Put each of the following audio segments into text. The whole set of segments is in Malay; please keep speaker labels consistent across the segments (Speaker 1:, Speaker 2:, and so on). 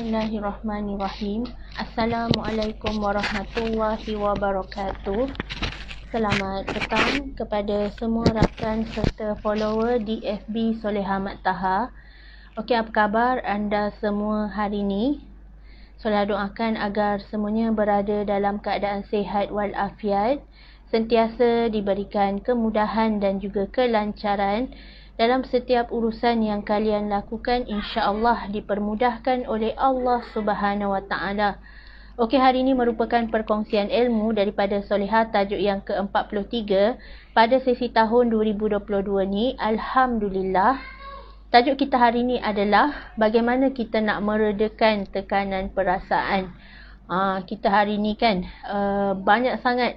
Speaker 1: Bismillahirrahmanirrahim. Assalamualaikum warahmatullahi wabarakatuh. Selamat petang kepada semua rakan serta follower di FB Soleha Mat Taha. Okey, apa khabar anda semua hari ini? Soleha doakan agar semuanya berada dalam keadaan sihat walafiat, sentiasa diberikan kemudahan dan juga kelancaran dalam setiap urusan yang kalian lakukan, insya-Allah dipermudahkan oleh Allah Subhanahu Wa Taala. Okey, hari ini merupakan perkongsian ilmu daripada Soleha, tajuk yang ke-43 pada sesi tahun 2022 ni. Alhamdulillah. Tajuk kita hari ini adalah bagaimana kita nak meredakan tekanan perasaan. Kita hari ini kan banyak sangat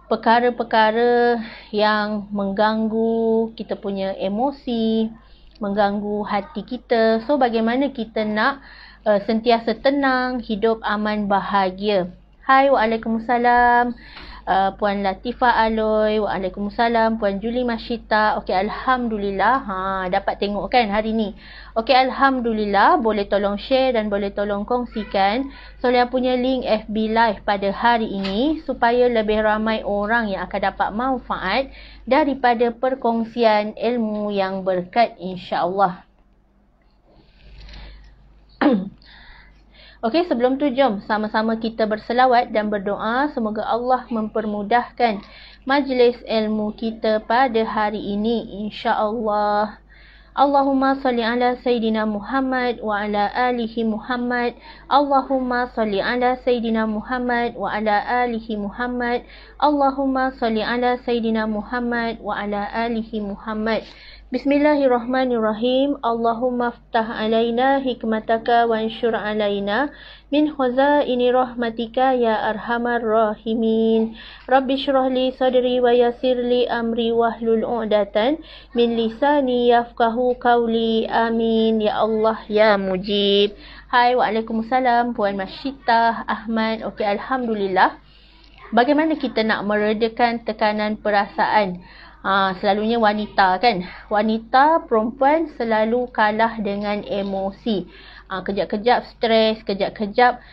Speaker 1: perkara-perkara yang mengganggu kita punya emosi, mengganggu hati kita. So, bagaimana kita nak sentiasa tenang, hidup aman, bahagia. Hai, waalaikumsalam. Puan Latifah Aloy, waalaikumsalam. Puan Julie Masyita. Okey, Alhamdulillah. Dapat tengok kan hari ni. Okey, Alhamdulillah. Boleh tolong share dan boleh tolong kongsikan Soleha punya link FB Live pada hari ini supaya lebih ramai orang yang akan dapat manfaat daripada perkongsian ilmu yang berkat, insya-Allah. Okey, sebelum tu jom sama-sama kita berselawat dan berdoa semoga Allah mempermudahkan majlis ilmu kita pada hari ini, insya-Allah. Allahumma salli ala Sayyidina Muhammad wa ala alihi Muhammad. Allahumma salli ala Sayyidina Muhammad wa ala alihi Muhammad. Allahumma salli ala Sayyidina Muhammad wa ala alihi Muhammad. Bismillahirrahmanirrahim. Allahumma ftah alaina hikmataka wa anshur alaina min khazaini rahmatika ya arhamar rahimin. Rabbi shrah li sadri wa yassir li amri wahlul 'uqdatan min lisani yafqahu qawli. Amin ya Allah ya mujib. Hai, waalaikumsalam. Puan Masyita Ahmad. Okey, Alhamdulillah. Bagaimana kita nak meredakan tekanan perasaan? Selalunya wanita kan, wanita perempuan selalu kalah dengan emosi. Kejap-kejap stres, kejap-kejap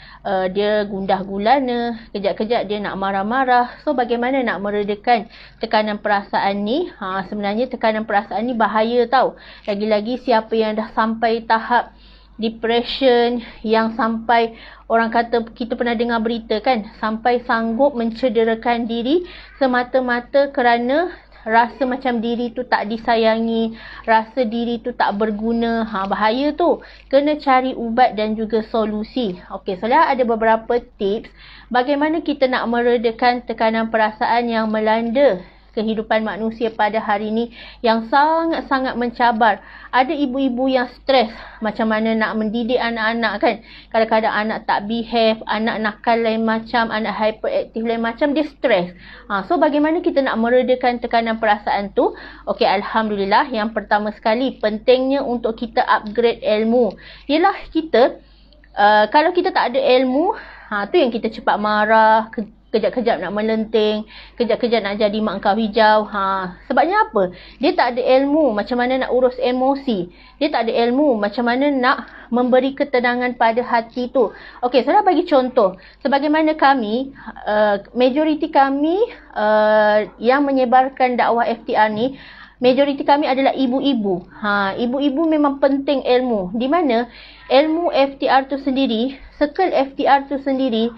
Speaker 1: dia gundah gulana, kejap-kejap dia nak marah-marah. So, bagaimana nak meredakan tekanan perasaan ni? Sebenarnya tekanan perasaan ni bahaya tau. Lagi-lagi siapa yang dah sampai tahap depression, yang sampai orang kata, kita pernah dengar berita kan, sampai sanggup mencederakan diri semata-mata kerana rasa macam diri tu tak disayangi, rasa diri tu tak berguna. Bahaya tu. Kena cari ubat dan juga solusi. Okey, Soleha ada beberapa tips bagaimana kita nak meredakan tekanan perasaan yang melanda kehidupan manusia pada hari ini yang sangat-sangat mencabar. Ada ibu-ibu yang stres macam mana nak mendidik anak-anak kan. Kadang-kadang anak tak behave, anak nakal lain macam, anak hyperaktif lain macam, dia stres. So, bagaimana kita nak meredakan tekanan perasaan tu? Okey, Alhamdulillah. Yang pertama sekali, pentingnya untuk kita upgrade ilmu. Ialah kita, kalau kita tak ada ilmu, tu yang kita cepat marah, kejap-kejap nak melenting, kejap-kejap nak jadi mak kau hijau. Sebabnya apa? Dia tak ada ilmu macam mana nak urus emosi. Dia tak ada ilmu macam mana nak memberi ketenangan pada hati tu. Okey, saya bagi contoh. Sebagaimana kami, majoriti kami yang menyebarkan dakwah FTR ni, majoriti kami adalah ibu-ibu. Ibu-ibu memang penting ilmu. Di mana ilmu FTR tu sendiri, circle FTR tu sendiri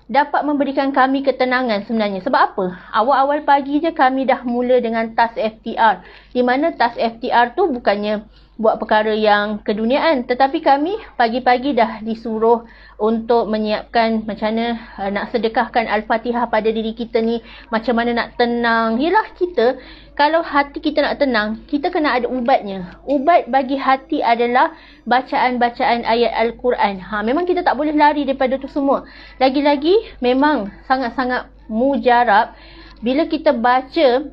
Speaker 1: dapat memberikan kami ketenangan sebenarnya. Sebab apa? Awal-awal pagi je kami dah mula dengan task FTR. Di mana task FTR tu bukannya buat perkara yang keduniaan, tetapi kami pagi-pagi dah disuruh untuk menyiapkan macam mana nak sedekahkan Al-Fatihah pada diri kita ni, macam mana nak tenang. Yelah, kita kalau hati kita nak tenang, kita kena ada ubatnya. Ubat bagi hati adalah bacaan-bacaan ayat Al-Quran. Memang kita tak boleh lari daripada tu semua. Lagi-lagi memang sangat-sangat mujarab bila kita baca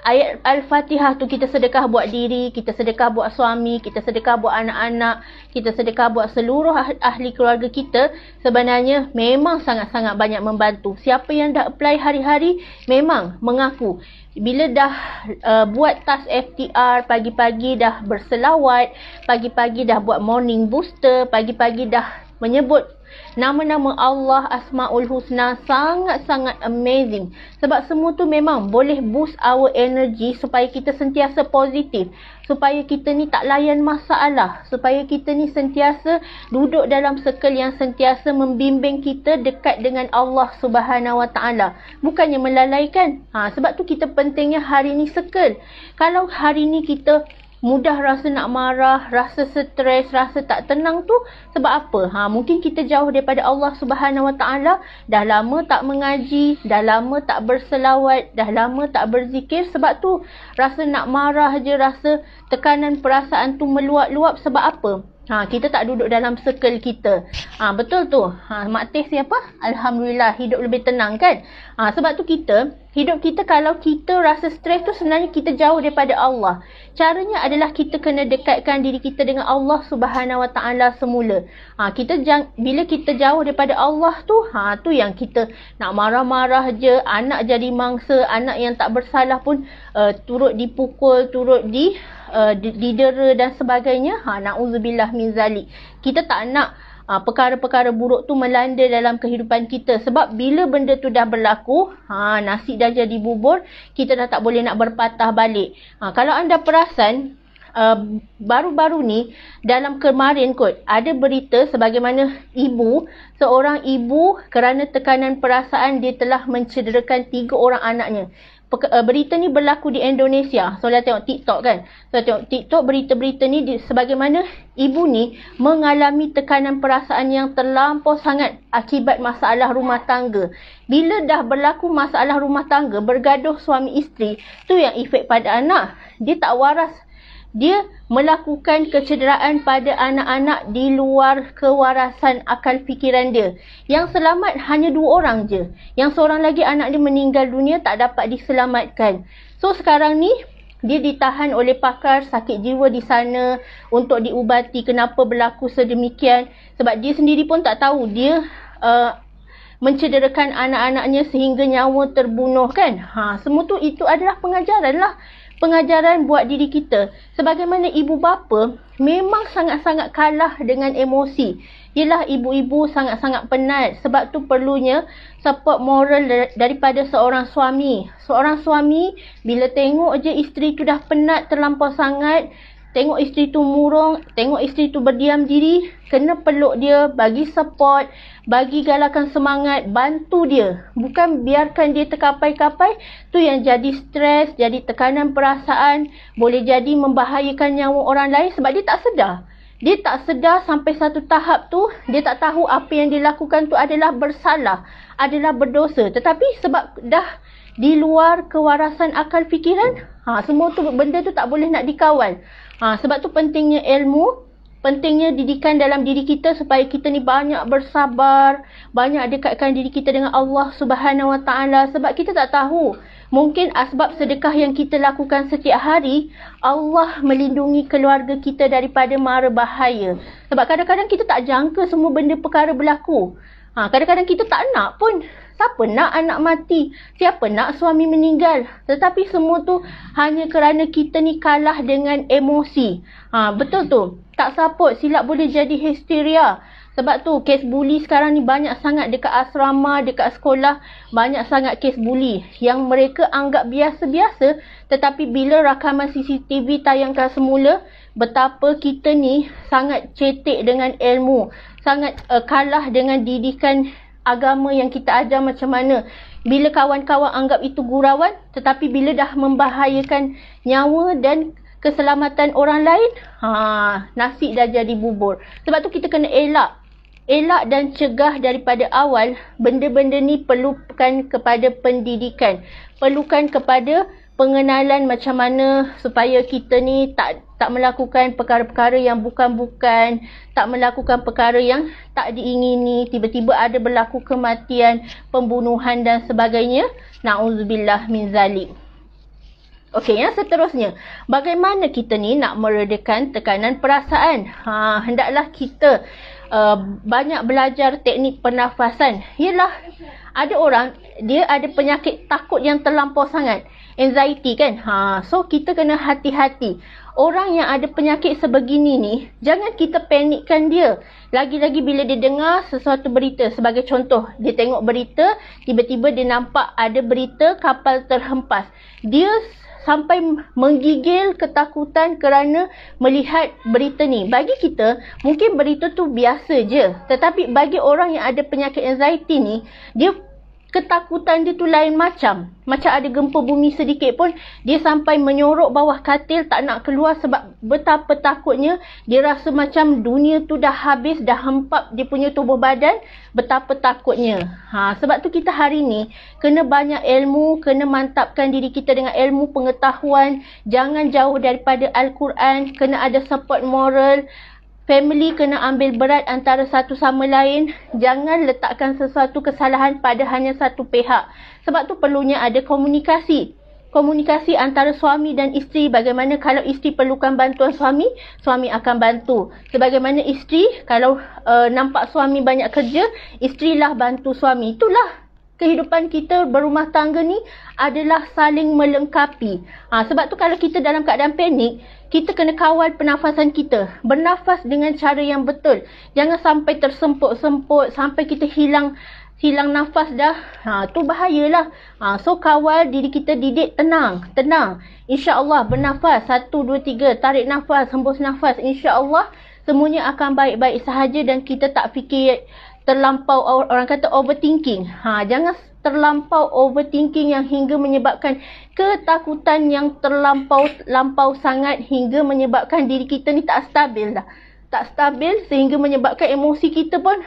Speaker 1: Ayat Al-Fatihah tu kita sedekah buat diri, kita sedekah buat suami, kita sedekah buat anak-anak, kita sedekah buat seluruh ahli keluarga kita, sebenarnya memang sangat-sangat banyak membantu. Siapa yang dah apply hari-hari memang mengaku bila dah buat task FTR, pagi-pagi dah berselawat, pagi-pagi dah buat morning booster, pagi-pagi dah menyebut nama-nama Allah, Asmaul Husna, sangat-sangat amazing. Sebab semua tu memang boleh boost our energy supaya kita sentiasa positif, supaya kita ni tak layan masalah, supaya kita ni sentiasa duduk dalam circle yang sentiasa membimbing kita dekat dengan Allah Subhanahu Wa Taala. Bukannya melalaikan. Sebab tu kita pentingnya hari ni circle. Kalau hari ni kita mudah rasa nak marah, rasa stres, rasa tak tenang tu sebab apa? Mungkin kita jauh daripada Allah Subhanahu Wa Taala, dah lama tak mengaji, dah lama tak berselawat, dah lama tak berzikir. Sebab tu rasa nak marah je, rasa tekanan perasaan tu meluap-luap. Sebab apa? Kita tak duduk dalam circle kita. Betul tu. Mak Teh siapa? Alhamdulillah, hidup lebih tenang kan? Sebab tu hidup kita kalau kita rasa stres tu sebenarnya kita jauh daripada Allah. Caranya adalah kita kena dekatkan diri kita dengan Allah Subhanahu Wa Taala semula. Bila kita jauh daripada Allah tu, tu yang kita nak marah-marah je, anak jadi mangsa, anak yang tak bersalah pun turut dipukul, turut didera dan sebagainya. Na'udzubillah min zalik. Kita tak nak perkara-perkara buruk tu melanda dalam kehidupan kita. Sebab bila benda tu dah berlaku, nasi dah jadi bubur, kita dah tak boleh nak berpatah balik. Kalau anda perasan, baru-baru ni dalam kemarin kot ada berita sebagaimana seorang ibu kerana tekanan perasaan dia telah mencederakan 3 orang anaknya. Berita ni berlaku di Indonesia. Soalnya tengok TikTok kan. Tengok TikTok, berita-berita ni sebagaimana ibu ni mengalami tekanan perasaan yang terlampau sangat akibat masalah rumah tangga. Bila dah berlaku masalah rumah tangga, bergaduh suami isteri, tu yang efek pada anak. Dia tak waras. Dia melakukan kecederaan pada anak-anak di luar kewarasan akal fikiran dia. Yang selamat hanya 2 orang je. Yang seorang lagi anak dia meninggal dunia, tak dapat diselamatkan. So sekarang ni dia ditahan oleh pakar sakit jiwa di sana untuk diubati kenapa berlaku sedemikian. Sebab dia sendiri pun tak tahu dia mencederakan anak-anaknya sehingga nyawa terbunuh kan. Semua tu itu adalah pengajaran lah. Pengajaran buat diri kita. Sebagaimana ibu bapa memang sangat-sangat kalah dengan emosi. Yelah, ibu-ibu sangat-sangat penat. Sebab tu perlunya support moral daripada seorang suami. Seorang suami bila tengok je isteri tu dah penat terlampau sangat, tengok isteri tu murung, tengok isteri tu berdiam diri, kena peluk dia, bagi support, bagi galakan semangat, bantu dia. Bukan biarkan dia terkapai-kapai. Tu yang jadi stres, jadi tekanan perasaan, boleh jadi membahayakan nyawa orang lain sebab dia tak sedar. Dia tak sedar sampai satu tahap tu, dia tak tahu apa yang dia lakukan tu adalah bersalah, adalah berdosa. Tetapi sebab dah di luar kewarasan akal fikiran, semua tu benda tu tak boleh nak dikawal. Sebab tu pentingnya ilmu, pentingnya didikan dalam diri kita supaya kita ni banyak bersabar, banyak dekatkan diri kita dengan Allah Subhanahu Wa Taala. Sebab kita tak tahu, mungkin asbab sedekah yang kita lakukan setiap hari, Allah melindungi keluarga kita daripada mara bahaya. Sebab kadang-kadang kita tak jangka semua benda perkara berlaku. Kadang-kadang kita tak nak pun. Siapa nak anak mati? Siapa nak suami meninggal? Tetapi semua tu hanya kerana kita ni kalah dengan emosi. Betul tu. Tak support, silap boleh jadi histeria. Sebab tu kes buli sekarang ni banyak sangat dekat asrama, dekat sekolah. Banyak sangat kes buli yang mereka anggap biasa-biasa. Tetapi bila rakaman CCTV tayangkan semula, betapa kita ni sangat cetek dengan ilmu. Sangat kalah dengan didikan agama yang kita ajar macam mana. Bila kawan-kawan anggap itu gurauan, tetapi bila dah membahayakan nyawa dan keselamatan orang lain, nasi dah jadi bubur. Sebab tu kita kena elak dan cegah daripada awal. Benda-benda ni perlukan kepada pendidikan, perlukan kepada pengenalan macam mana supaya kita ni tak melakukan perkara-perkara yang bukan-bukan, tak melakukan perkara yang tak diingini, tiba-tiba ada berlaku kematian, pembunuhan dan sebagainya. Na'udzubillah min zalik. Okey, yang seterusnya, bagaimana kita ni nak meredakan tekanan perasaan? Hendaklah kita banyak belajar teknik pernafasan. Yalah, ada orang dia ada penyakit takut yang terlampau sangat, anxiety kan. So kita kena hati-hati. Orang yang ada penyakit sebegini ni, jangan kita panikkan dia. Lagi-lagi bila dia dengar sesuatu berita, sebagai contoh, dia tengok berita, tiba-tiba dia nampak ada berita kapal terhempas. Dia sampai menggigil ketakutan kerana melihat berita ni. Bagi kita, mungkin berita tu biasa je. Tetapi bagi orang yang ada penyakit anxiety ni, dia ketakutan dia tu lain macam. Macam ada gempa bumi sedikit pun, dia sampai menyorok bawah katil, tak nak keluar sebab betapa takutnya. Dia rasa macam dunia tu dah habis, dah hempap dia punya tubuh badan. Betapa takutnya. Sebab tu kita hari ni kena banyak ilmu, kena mantapkan diri kita dengan ilmu pengetahuan. Jangan jauh daripada Al-Quran, kena ada support moral. Family kena ambil berat antara satu sama lain. Jangan letakkan sesuatu kesalahan pada hanya satu pihak. Sebab tu perlunya ada komunikasi. Komunikasi antara suami dan isteri. Bagaimana kalau isteri perlukan bantuan suami, suami akan bantu. Sebagaimana isteri, kalau nampak suami banyak kerja, isterilah bantu suami. Itulah kehidupan kita berumah tangga ni adalah saling melengkapi. Sebab tu kalau kita dalam keadaan panik, kita kena kawal pernafasan kita. Bernafas dengan cara yang betul. Jangan sampai tersemput-semput, sampai kita hilang nafas dah. Tu bahayalah. So kawal diri kita, didik tenang. InsyaAllah bernafas. 1, 2, 3. Tarik nafas, hembus nafas. InsyaAllah semuanya akan baik-baik sahaja dan kita tak fikir terlampau, orang kata overthinking. Jangan terlampau overthinking yang hingga menyebabkan ketakutan yang terlampau sangat hingga menyebabkan diri kita ni tak stabil dah. Tak stabil sehingga menyebabkan emosi kita pun,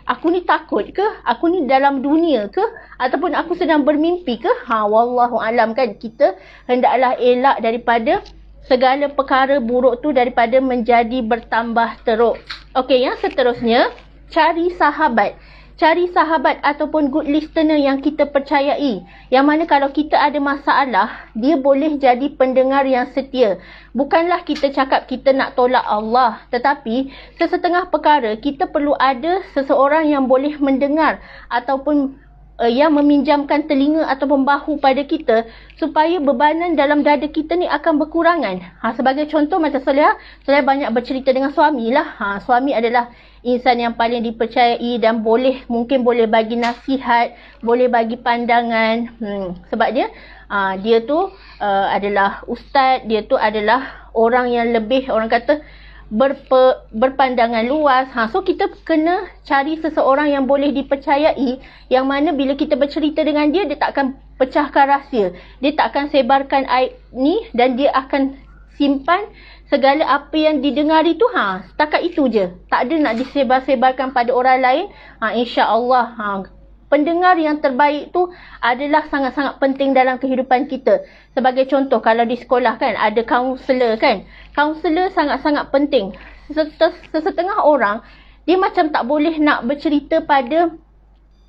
Speaker 1: aku ni takut ke? Aku ni dalam dunia ke? Ataupun aku sedang bermimpi ke? Wallahu alam kan. Kita hendaklah elak daripada segala perkara buruk tu daripada menjadi bertambah teruk. Okey, yang seterusnya, cari sahabat. Cari sahabat ataupun good listener yang kita percayai. Yang mana kalau kita ada masalah, dia boleh jadi pendengar yang setia. Bukanlah kita cakap kita nak tolak Allah. Tetapi sesetengah perkara kita perlu ada seseorang yang boleh mendengar ataupun yang meminjamkan telinga ataupun bahu pada kita supaya bebanan dalam dada kita ni akan berkurangan. Sebagai contoh macam saya banyak bercerita dengan suami lah. Suami adalah insan yang paling dipercayai dan mungkin boleh bagi nasihat, boleh bagi pandangan. Sebab dia tu adalah ustaz, dia tu adalah orang yang lebih, orang kata, berpandangan luas. So kita kena cari seseorang yang boleh dipercayai, yang mana bila kita bercerita dengan dia, dia tak akan pecahkan rahsia, dia tak akan sebarkan aib ni, dan dia akan simpan segala apa yang didengari tu, setakat itu je, tak ada nak disebar-sebarkan pada orang lain. InsyaAllah pendengar yang terbaik tu adalah sangat-sangat penting dalam kehidupan kita. Sebagai contoh, kalau di sekolah kan ada kaunselor kan. Kaunselor sangat-sangat penting. Sesetengah orang, dia macam tak boleh nak bercerita pada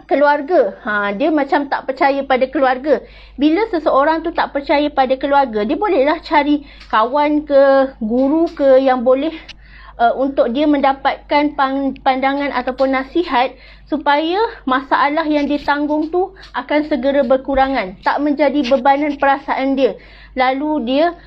Speaker 1: keluarga. Dia macam tak percaya pada keluarga. Bila seseorang tu tak percaya pada keluarga, dia bolehlah cari kawan ke, guru ke yang boleh untuk dia mendapatkan pandangan ataupun nasihat supaya masalah yang dia tanggung tu akan segera berkurangan, tak menjadi bebanan perasaan dia. Lalu dia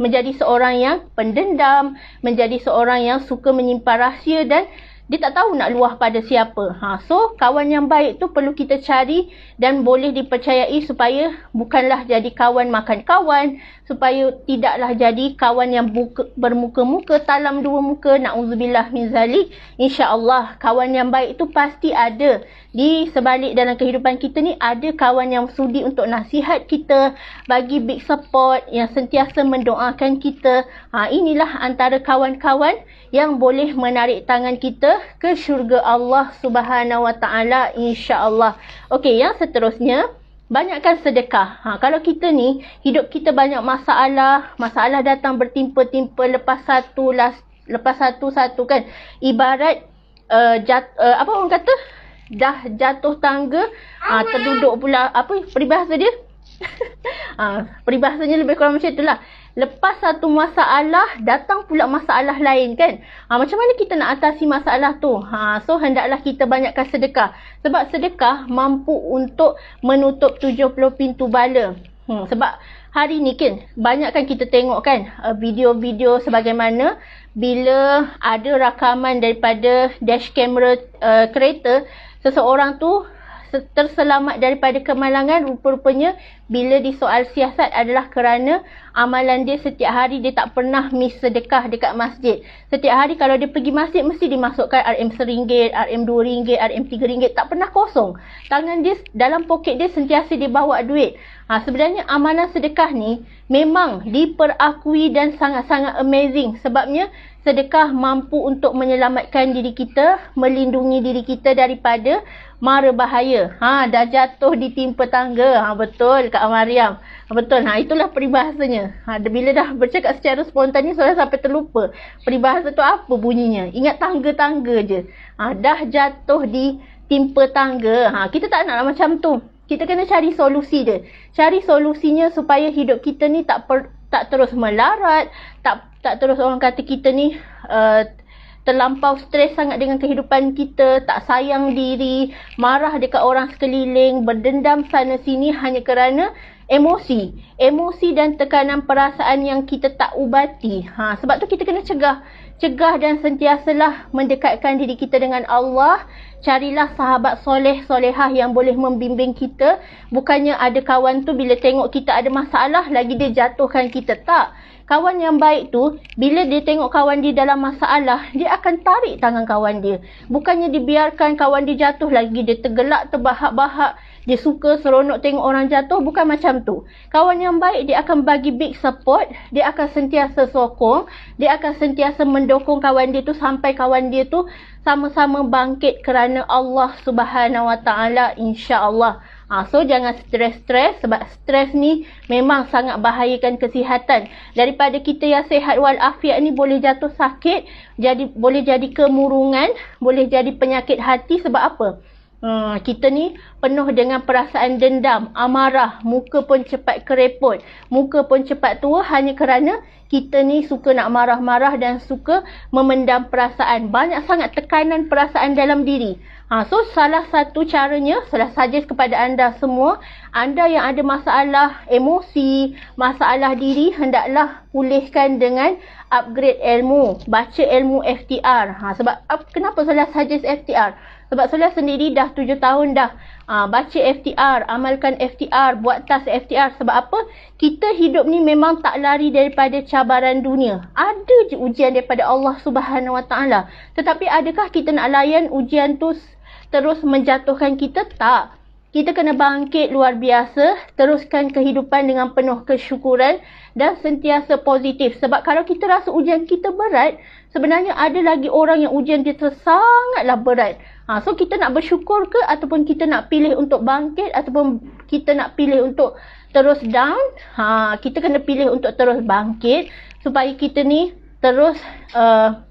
Speaker 1: menjadi seorang yang pendendam, menjadi seorang yang suka menyimpan rahsia dan dia tak tahu nak luah pada siapa. So, kawan yang baik tu perlu kita cari dan boleh dipercayai supaya bukanlah jadi kawan makan kawan, supaya tidaklah jadi kawan yang bermuka-muka, talam dua muka, na'udzubillah min zalik. InsyaAllah kawan yang baik tu pasti ada. Di sebalik dalam kehidupan kita ni ada kawan yang sudi untuk nasihat kita, bagi big support, yang sentiasa mendoakan kita. Inilah antara kawan-kawan yang boleh menarik tangan kita ke syurga Allah Subhanahu Wa Taala, insya-Allah. Okey, yang seterusnya, banyakkan sedekah. Kalau kita ni hidup kita banyak masalah datang bertimpa-timpa lepas satu kan. Ibarat apa orang kata, dah jatuh tangga, terduduk pula, apa peribahasa dia? Peribahasanya lebih kurang macam itulah. Lepas satu masalah, datang pula masalah lain kan. Macam mana kita nak atasi masalah tu? So hendaklah kita banyakkan sedekah. Sebab sedekah mampu untuk menutup 70 pintu bala. Sebab hari ni kan, banyakkan kita tengok kan video-video sebagaimana bila ada rakaman daripada dash camera kereta, seseorang tu terselamat daripada kemalangan. Rupa-rupanya bila disoal siasat adalah kerana amalan dia setiap hari dia tak pernah miss sedekah dekat masjid. Setiap hari kalau dia pergi masjid mesti dimasukkan RM1, RM2, RM3, tak pernah kosong. Tangan dia dalam poket dia sentiasa dia bawa duit. Sebenarnya amalan sedekah ni memang diperakui dan sangat-sangat amazing. Sebabnya sedekah mampu untuk menyelamatkan diri kita, melindungi diri kita daripada mara bahaya. Dah jatuh ditimpa tangga. Betul Kak Mariam. Betul. Itulah peribahasanya. Bila dah bercakap secara spontan ni, saya sampai terlupa. Peribahasa tu apa bunyinya? Ingat tangga-tangga je. Dah jatuh ditimpa tangga. Kita tak nak macam tu. Kita kena cari solusi dia. Cari solusinya supaya hidup kita ni tak terus melarat, tak terus orang kata kita ni terlampau stres sangat dengan kehidupan kita, tak sayang diri, marah dekat orang sekeliling, berdendam sana sini hanya kerana emosi dan tekanan perasaan yang kita tak ubati. Sebab tu kita kena cegah dan sentiasalah mendekatkan diri kita dengan Allah. Carilah sahabat soleh solehah yang boleh membimbing kita. Bukannya ada kawan tu bila tengok kita ada masalah lagi dia jatuhkan kita. Tak. Kawan yang baik tu bila dia tengok kawan dia dalam masalah, dia akan tarik tangan kawan dia. Bukannya dibiarkan kawan dia jatuh lagi dia tergelak terbahak-bahak. Dia suka seronok tengok orang jatuh. Bukan macam tu. Kawan yang baik dia akan bagi big support. Dia akan sentiasa sokong. Dia akan sentiasa mendukung kawan dia tu sampai kawan dia tu sama-sama bangkit kerana Allah Subhanahu Wa Taala, insya-Allah. So jangan stres-stres, sebab stres ni memang sangat bahayakan kesihatan. Daripada kita yang sihat walafiat ni boleh jatuh sakit, boleh jadi kemurungan, boleh jadi penyakit hati. Sebab apa? Kita ni penuh dengan perasaan dendam, amarah, muka pun cepat kereput, muka pun cepat tua hanya kerana kita ni suka nak marah-marah dan suka memendam perasaan. Banyak sangat tekanan perasaan dalam diri. So salah satu caranya, saya suggest kepada anda semua, anda yang ada masalah emosi, masalah diri, hendaklah pulihkan dengan upgrade ilmu, baca ilmu FTR. Sebab kenapa saya suggest FTR? Sebab saya sendiri dah 7 tahun dah baca FTR, amalkan FTR, buat tas FTR. Sebab apa? Kita hidup ni memang tak lari daripada cabaran dunia. Ada je ujian daripada Allah Subhanahu Wa Taala. Tetapi adakah kita nak layan ujian tu terus menjatuhkan kita? Tak. Kita kena bangkit luar biasa, teruskan kehidupan dengan penuh kesyukuran dan sentiasa positif. Sebab kalau kita rasa ujian kita berat, sebenarnya ada lagi orang yang ujian dia sangatlah berat. So kita nak bersyukur ke ataupun kita nak pilih untuk bangkit ataupun kita nak pilih untuk terus down? Kita kena pilih untuk terus bangkit supaya kita ni terus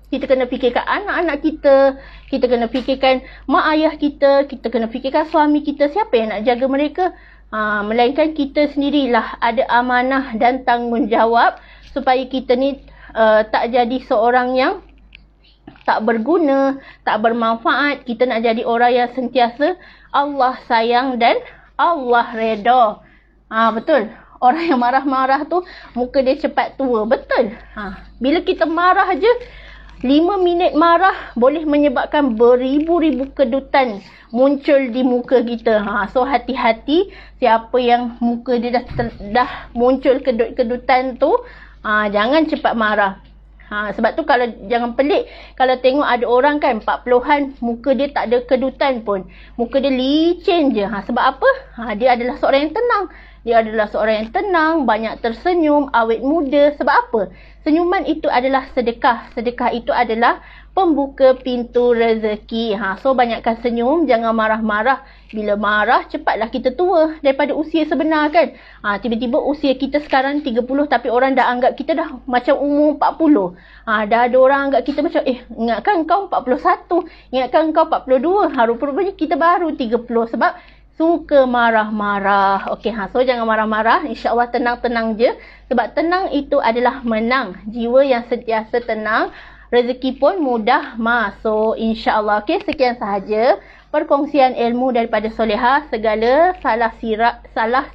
Speaker 1: kita kena fikirkan anak-anak kita kena fikirkan mak ayah kita kena fikirkan suami kita. Siapa yang nak jaga mereka? Melainkan kita sendirilah ada amanah dan tanggungjawab supaya kita ni tak jadi seorang yang tak berguna, tak bermanfaat. Kita nak jadi orang yang sentiasa Allah sayang dan Allah redha. Betul. Orang yang marah-marah tu muka dia cepat tua. Betul. Bila kita marah je, 5 minit marah boleh menyebabkan beribu-ribu kedutan muncul di muka kita. So hati-hati siapa yang muka dia dah muncul kedut-kedutan tu, jangan cepat marah. Sebab tu kalau jangan pelik kalau tengok ada orang kan 40-an muka dia tak ada kedutan pun. Muka dia licin je. Sebab apa? Dia adalah seorang yang tenang. Dia adalah seorang yang tenang, banyak tersenyum, awet muda. Sebab apa? Senyuman itu adalah sedekah. Sedekah itu adalah pembuka pintu rezeki. So banyakkan senyum, jangan marah-marah. Bila marah, cepatlah kita tua daripada usia sebenar kan. Tiba-tiba usia kita sekarang 30 tapi orang dah anggap kita dah macam umur 40. Dah ada orang anggap kita macam, ingatkan kau 41, ingatkan kau 42. Rupa-rupanya kita baru 30 sebab suka marah-marah. Okey, so jangan marah-marah. InsyaAllah tenang-tenang je. Sebab tenang itu adalah menang. Jiwa yang sentiasa tenang, rezeki pun mudah masuk. InsyaAllah. Okey, sekian sahaja perkongsian ilmu daripada Solehah. Segala salah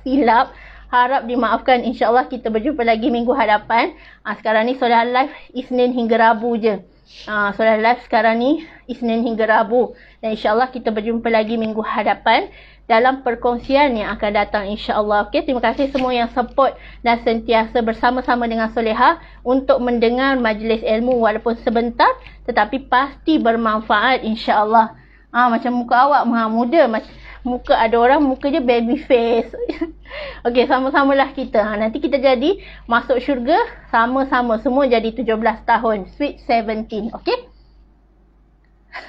Speaker 1: silap harap dimaafkan. InsyaAllah kita berjumpa lagi minggu hadapan. Sekarang ni Solehah live Isnin hingga Rabu je. Solehah live sekarang ni Isnin hingga Rabu. Dan insyaAllah kita berjumpa lagi minggu hadapan dalam perkongsian yang akan datang, insyaAllah. Okay, terima kasih semua yang support dan sentiasa bersama-sama dengan Solehah untuk mendengar majlis ilmu walaupun sebentar, tetapi pasti bermanfaat, insyaAllah. Macam muka awak muda, muka ada orang muka je baby face. Okay, sama-samalah kita. Nanti kita jadi masuk syurga sama-sama, semua jadi 17 tahun, sweet 17. Okay.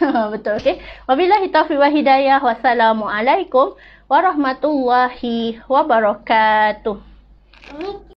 Speaker 1: Betul, okey. Wabillahi taufiq wa hidayah. Wassalamualaikum warahmatullahi wabarakatuh.